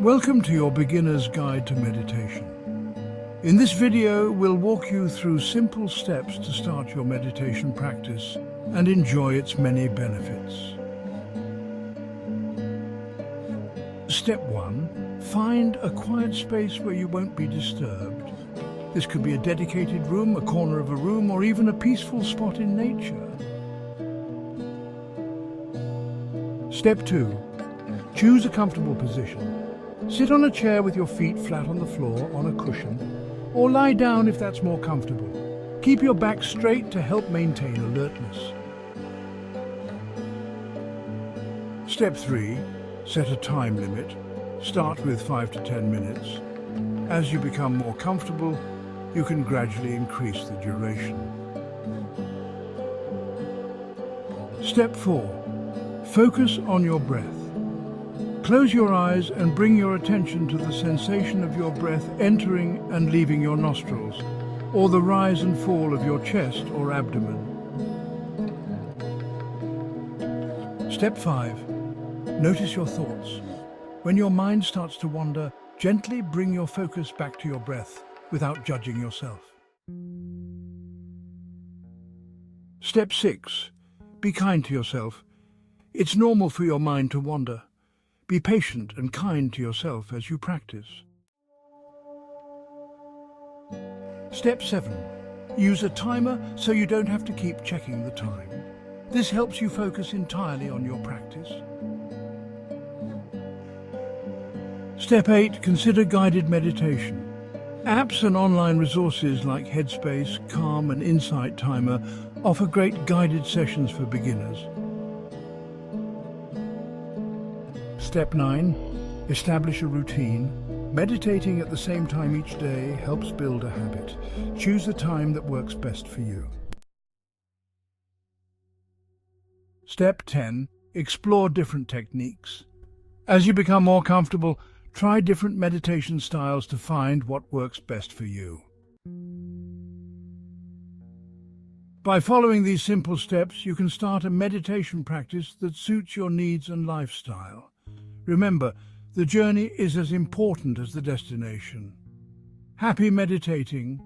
Welcome to your beginner's guide to meditation. In this video, we'll walk you through simple steps to start your meditation practice and enjoy its many benefits. Step 1. Find a quiet space where you won't be disturbed. This could be a dedicated room, a corner of a room, or even a peaceful spot in nature. Step 2. Choose a comfortable position. Sit on a chair with your feet flat on the floor on a cushion, or lie down if that's more comfortable. Keep your back straight to help maintain alertness. Step 3. Set a time limit. Start with 5 to 10 minutes. As you become more comfortable, you can gradually increase the duration. Step 4. Focus on your breath. Close your eyes and bring your attention to the sensation of your breath entering and leaving your nostrils, or the rise and fall of your chest or abdomen. Step 5. Notice your thoughts. When your mind starts to wander, gently bring your focus back to your breath without judging yourself. Step 6. Be kind to yourself. It's normal for your mind to wander. Be patient and kind to yourself as you practice. Step 7. Use a timer so you don't have to keep checking the time. This helps you focus entirely on your practice. Step 8. Consider guided meditation. Apps and online resources like Headspace, Calm and Insight Timer offer great guided sessions for beginners. Step 9. Establish a routine. Meditating at the same time each day helps build a habit. Choose the time that works best for you. Step 10. Explore different techniques. As you become more comfortable, try different meditation styles to find what works best for you. By following these simple steps, you can start a meditation practice that suits your needs and lifestyle. Remember, the journey is as important as the destination. Happy meditating.